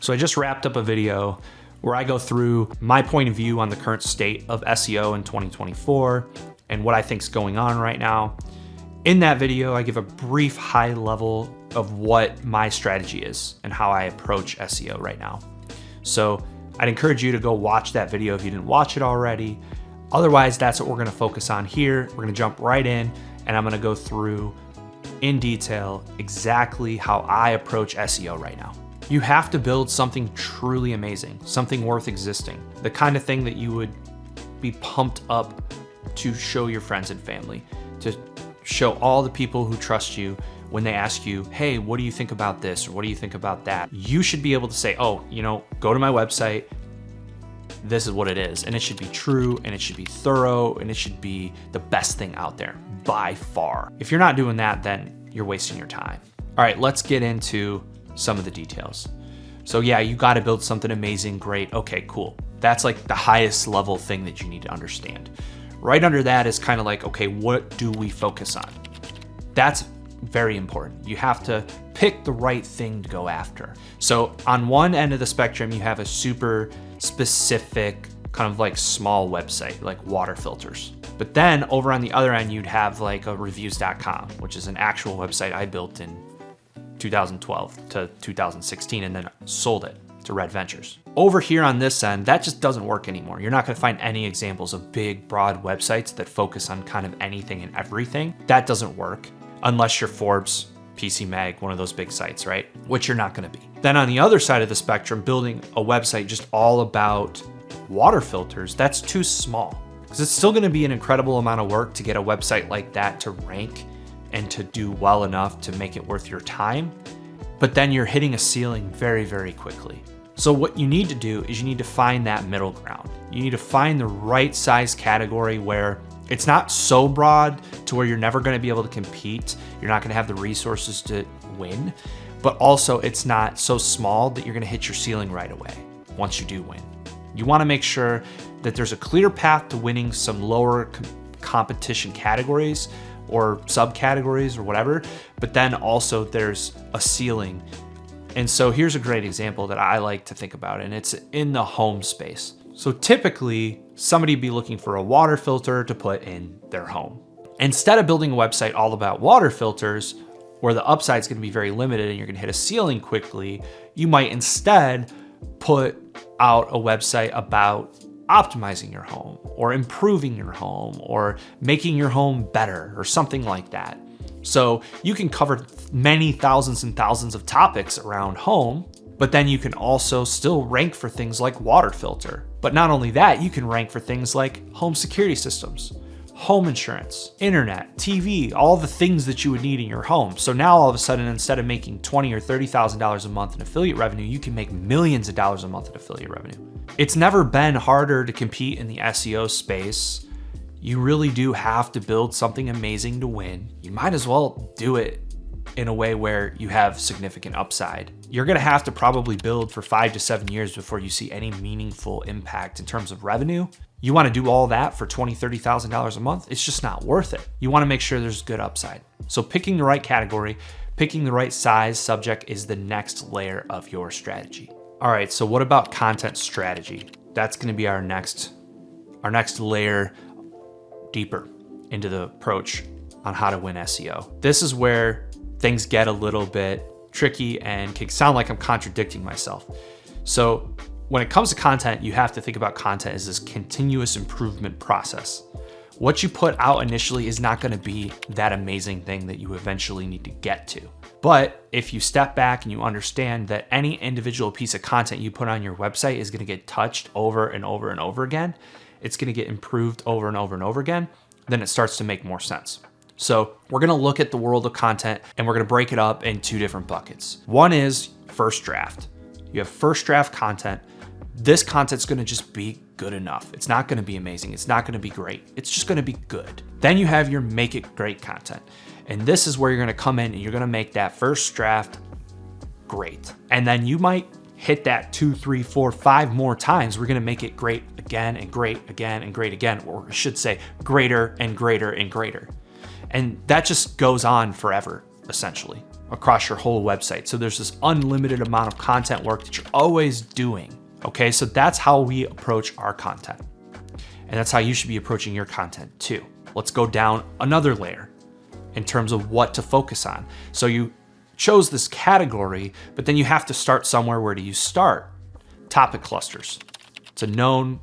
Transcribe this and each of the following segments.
So I just wrapped up a video where I go through my point of view on the current state of SEO in 2024 and what I think is going on right now. In that video, I give a brief high level of what my strategy is and how I approach SEO right now. So I'd encourage you to go watch that video if you didn't watch it already. Otherwise, that's what we're gonna focus on here. We're gonna jump right in and I'm gonna go through in detail exactly how I approach SEO right now. You have to build something truly amazing, something worth existing, the kind of thing that you would be pumped up to show your friends and family, to show all the people who trust you when they ask you, hey, what do you think about this? Or what do you think about that? You should be able to say, oh, go to my website. This is what it is. And it should be true and it should be thorough and it should be the best thing out there by far. If you're not doing that, then you're wasting your time. All right, let's get into some of the details. So yeah, you got to build something amazing, great. Okay, cool. That's like the highest level thing that you need to understand. Right under that is kind of like, okay, what do we focus on? That's very important. You have to pick the right thing to go after. So on one end of the spectrum, you have a super specific kind of like small website, like water filters. But then over on the other end, you'd have like a reviews.com, which is an actual website I built in 2012 to 2016 and then sold it to Red Ventures. Over here on this end, that just doesn't work anymore. You're not gonna find any examples of big, broad websites that focus on kind of anything and everything. That doesn't work unless you're Forbes, PC Mag, one of those big sites, right? Which you're not gonna be. Then on the other side of the spectrum, building a website just all about water filters, that's too small. Because it's still gonna be an incredible amount of work to get a website like that to rank and to do well enough to make it worth your time. But then you're hitting a ceiling very, very quickly. So what you need to do is you need to find that middle ground. You need to find the right size category where it's not so broad to where you're never gonna be able to compete. You're not gonna have the resources to win, but also it's not so small that you're gonna hit your ceiling right away once you do win. You wanna make sure that there's a clear path to winning some lower competition categories or subcategories or whatever, but then also there's a ceiling. And so here's a great example that I like to think about, and it's in the home space. So typically somebody would be looking for a water filter to put in their home. Instead of building a website all about water filters, where the upside is gonna be very limited and you're gonna hit a ceiling quickly, you might instead put out a website about optimizing your home or improving your home or making your home better or something like that. So you can cover many thousands and thousands of topics around home, but then you can also still rank for things like water filter. But not only that, you can rank for things like home security systems, home insurance, internet, TV, all the things that you would need in your home. So now all of a sudden, instead of making $20,000 or $30,000 a month in affiliate revenue, you can make millions of dollars a month in affiliate revenue. It's never been harder to compete in the SEO space. You really do have to build something amazing to win. You might as well do it in a way where you have significant upside. You're gonna have to probably build for 5 to 7 years before you see any meaningful impact in terms of revenue. You wanna do all that for $20,000, $30,000 a month? It's just not worth it. You wanna make sure there's good upside. So picking the right category, picking the right size subject is the next layer of your strategy. All right, so what about content strategy? That's gonna be our next layer deeper into the approach on how to win SEO. This is where things get a little bit tricky and can sound like I'm contradicting myself. So when it comes to content, you have to think about content as this continuous improvement process. What you put out initially is not gonna be that amazing thing that you eventually need to get to. But if you step back and you understand that any individual piece of content you put on your website is gonna get touched over and over and over again, it's gonna get improved over and over and over again, then it starts to make more sense. So we're gonna look at the world of content and we're gonna break it up in 2 different buckets. One is first draft. You have first draft content. This content's gonna just be good enough. It's not gonna be amazing. It's not gonna be great. It's just gonna be good. Then you have your make it great content. And this is where you're gonna come in and you're gonna make that first draft great. And then you might hit that 2, 3, 4, 5 more times. We're gonna make it great again and great again and great again, or I should say greater and greater and greater. And that just goes on forever, essentially. across your whole website. So there's this unlimited amount of content work that you're always doing. Okay, so that's how we approach our content. And that's how you should be approaching your content too. Let's go down another layer in terms of what to focus on. So you chose this category, but then you have to start somewhere. Where do you start? Topic clusters. It's a known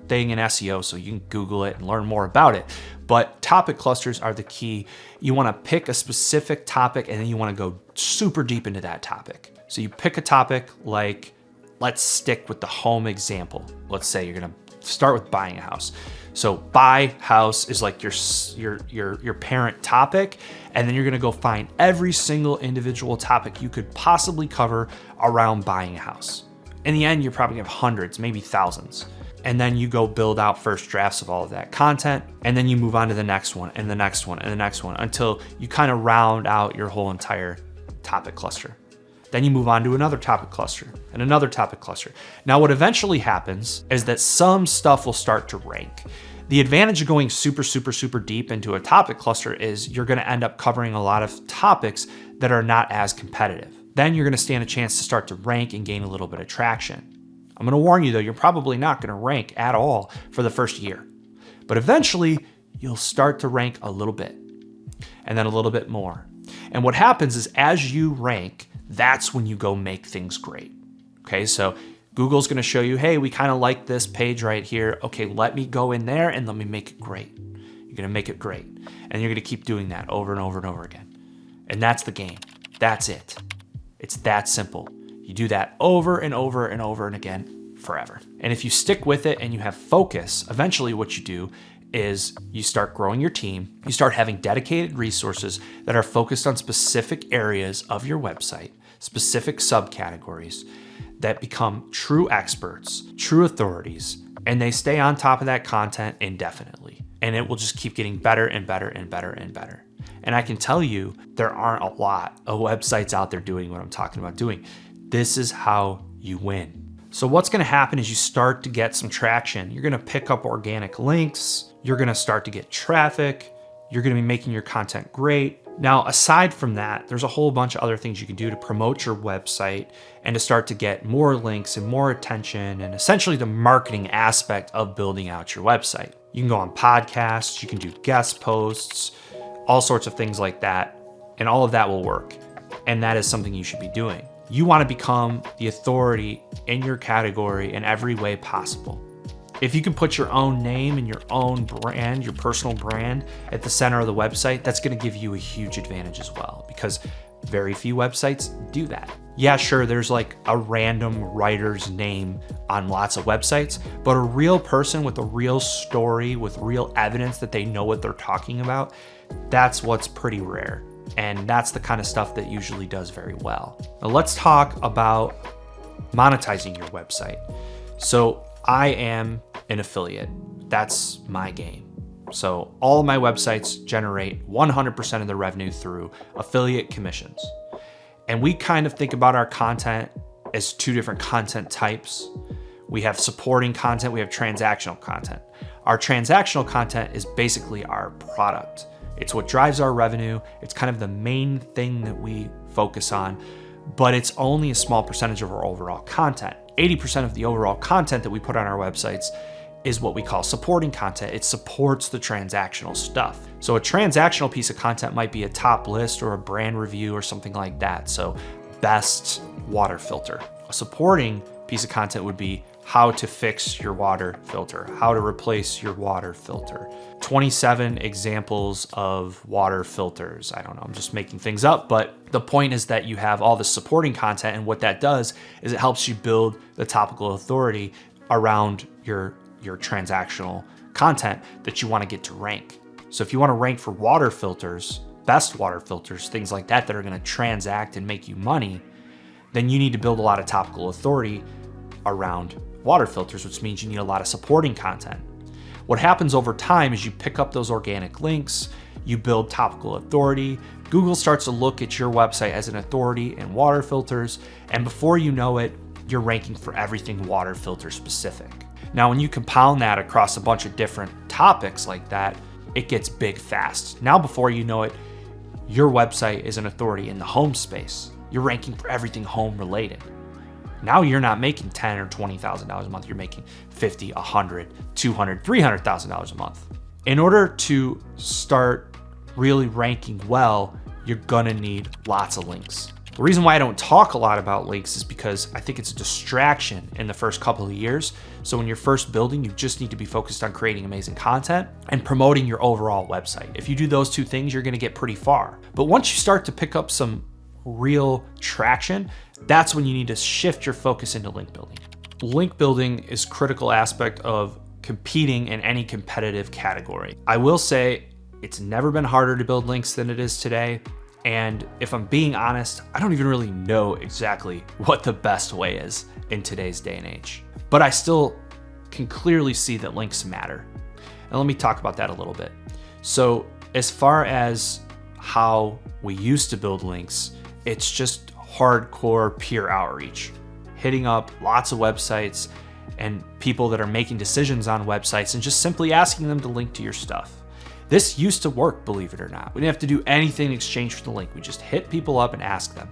thing in SEO, so you can Google it and learn more about it. But topic clusters are the key. You want to pick a specific topic and then you want to go super deep into that topic. So you pick a topic like, let's stick with the home example. Let's say you're going to start with buying a house. So buy house is like your parent topic, and then you're going to go find every single individual topic you could possibly cover around buying a house. In the end, you're probably going to have hundreds, maybe thousands. And then you go build out first drafts of all of that content, and then you move on to the next one and the next one and the next one until you kind of round out your whole entire topic cluster. Then you move on to another topic cluster and another topic cluster. Now, what eventually happens is that some stuff will start to rank. The advantage of going super deep into a topic cluster is you're going to end up covering a lot of topics that are not as competitive. Then you're going to stand a chance to start to rank and gain a little bit of traction. I'm going to warn you though, you're probably not going to rank at all for the first year, but eventually you'll start to rank a little bit and then a little bit more. And what happens is as you rank, that's when you go make things great. Okay, so Google's gonna show you, hey, we kind of like this page right here. Okay, let me go in there and let me make it great. You're gonna make it great. And you're gonna keep doing that over and over and over again. And that's the game. That's it. It's that simple. You do that over and over and over and again forever. And if you stick with it and you have focus, eventually what you do is you start growing your team. You start having dedicated resources that are focused on specific areas of your website, specific subcategories that become true experts, true authorities, and they stay on top of that content indefinitely. And it will just keep getting better and better and better and better. And I can tell you, there aren't a lot of websites out there doing what I'm talking about doing. This is how you win. So what's going to happen is you start to get some traction. You're going to pick up organic links. You're going to start to get traffic. You're going to be making your content great. Now, aside from that, there's a whole bunch of other things you can do to promote your website and to start to get more links and more attention and essentially the marketing aspect of building out your website. You can go on podcasts, you can do guest posts, all sorts of things like that, and all of that will work. And that is something you should be doing. You want to become the authority in your category in every way possible. If you can put your own name and your own brand, your personal brand at the center of the website, that's going to give you a huge advantage as well, because very few websites do that. Yeah, sure, there's like a random writer's name on lots of websites, but a real person with a real story, with real evidence that they know what they're talking about, that's what's pretty rare. And that's the kind of stuff that usually does very well. Now let's talk about monetizing your website. So I am an affiliate. That's my game. So all of my websites generate 100% of the revenue through affiliate commissions. And we kind of think about our content as two different content types. We have supporting content, we have transactional content. Our transactional content is basically our product. It's what drives our revenue. It's kind of the main thing that we focus on, but it's only a small percentage of our overall content. 80% of the overall content that we put on our websites is what we call supporting content. It supports the transactional stuff. So a transactional piece of content might be a top list or a brand review or something like that. So best water filter. A supporting piece of content would be how to fix your water filter, how to replace your water filter. 27 examples of water filters. I don't know, I'm just making things up, but the point is that you have all the supporting content, and what that does is it helps you build the topical authority around your transactional content that you want to get to rank. So if you want to rank for water filters, best water filters, things like that are going to transact and make you money, then you need to build a lot of topical authority around water filters, which means you need a lot of supporting content. What happens over time is you pick up those organic links, you build topical authority, Google starts to look at your website as an authority in water filters, and before you know it, you're ranking for everything water filter specific. Now, when you compound that across a bunch of different topics like that, it gets big fast. Now, before you know it, your website is an authority in the home space. You're ranking for everything home related. Now you're not making $10,000 or $20,000 a month. You're making $50,000, $100,000, $200,000, $300,000 a month. In order to start really ranking well, you're gonna need lots of links. The reason why I don't talk a lot about links is because I think it's a distraction in the first couple of years. So when you're first building, you just need to be focused on creating amazing content and promoting your overall website. If you do those two things, you're gonna get pretty far. But once you start to pick up some real traction, that's when you need to shift your focus into link building. Link building is a critical aspect of competing in any competitive category. I will say it's never been harder to build links than it is today. And if I'm being honest, I don't even really know exactly what the best way is in today's day and age. But I still can clearly see that links matter. And let me talk about that a little bit. So as far as how we used to build links, it's just hardcore peer outreach, hitting up lots of websites and people that are making decisions on websites and just simply asking them to link to your stuff. This used to work, believe it or not. We didn't have to do anything in exchange for the link. We just hit people up and ask them.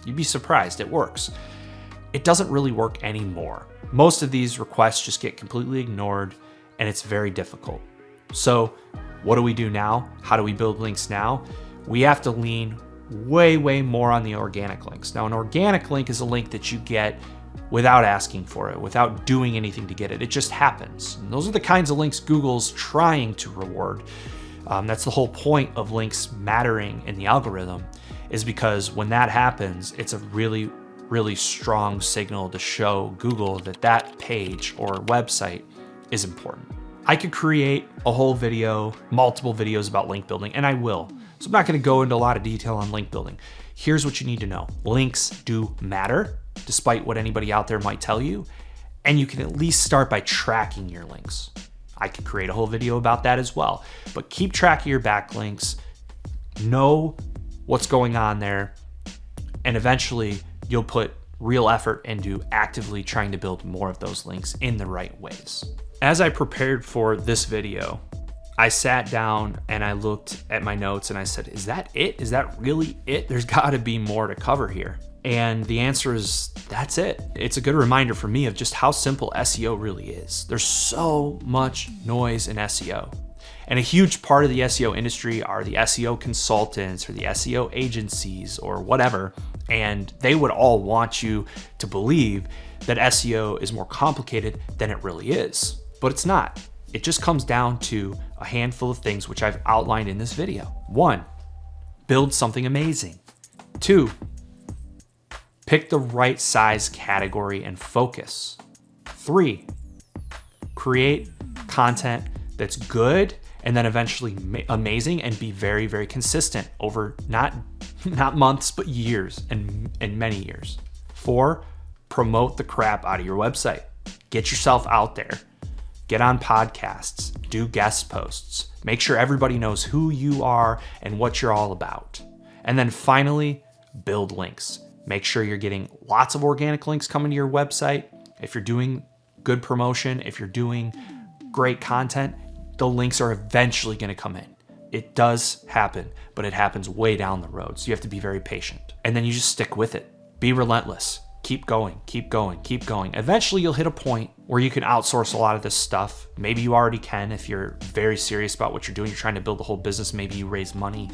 You'd be surprised, it works. It doesn't really work anymore. Most of these requests just get completely ignored and it's very difficult. So what do we do now? How do we build links now? We have to lean way more on the organic links. Now, an organic link is a link that you get without asking for it, without doing anything to get it. It just happens. And those are the kinds of links Google's trying to reward. That's the whole point of links mattering in the algorithm, is because when that happens, it's a really strong signal to show Google that that page or website is important. I could create a whole video, multiple videos about link building, and I will. So I'm not going to go into a lot of detail on link building. Here's what you need to know. Links do matter, despite what anybody out there might tell you. And you can at least start by tracking your links. I could create a whole video about that as well. But keep track of your backlinks, know what's going on there, and eventually you'll put real effort into actively trying to build more of those links in the right ways. As I prepared for this video, I sat down and I looked at my notes and I said, is that it? Is that really it? There's gotta be more to cover here. And the answer is, that's it. It's a good reminder for me of just how simple SEO really is. There's so much noise in SEO. And a huge part of the SEO industry are the SEO consultants or the SEO agencies or whatever. And they would all want you to believe that SEO is more complicated than it really is. But it's not. It just comes down to a handful of things which I've outlined in this video. 1, build something amazing. 2, pick the right size category and focus. 3, create content that's good and then eventually amazing and be very consistent over not months, but years and many years. 4, promote the crap out of your website. Get yourself out there. Get on podcasts, do guest posts, make sure everybody knows who you are and what you're all about. And then finally, build links. Make sure you're getting lots of organic links coming to your website. If you're doing good promotion, if you're doing great content, the links are eventually going to come in. It does happen, but it happens way down the road. So you have to be very patient. And then you just stick with it. Be relentless. Keep going. Eventually you'll hit a point where you can outsource a lot of this stuff. Maybe you already can if you're very serious about what you're doing. You're trying to build a whole business. Maybe you raise money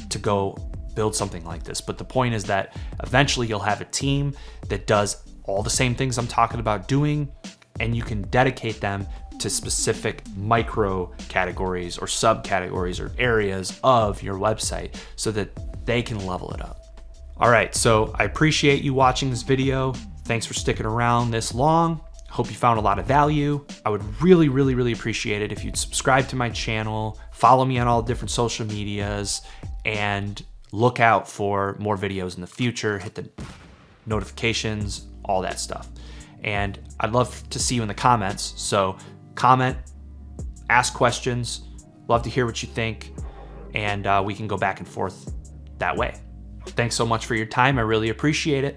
to go build something like this. But the point is that eventually you'll have a team that does all the same things I'm talking about doing, and you can dedicate them to specific micro categories or subcategories or areas of your website so that they can level it up. All right, so I appreciate you watching this video. Thanks for sticking around this long. Hope you found a lot of value. I would really appreciate it if you'd subscribe to my channel, follow me on all different social medias, and look out for more videos in the future. Hit the notifications, all that stuff. And I'd love to see you in the comments. So comment, ask questions, love to hear what you think, and we can go back and forth that way. Thanks so much for your time. I really appreciate it.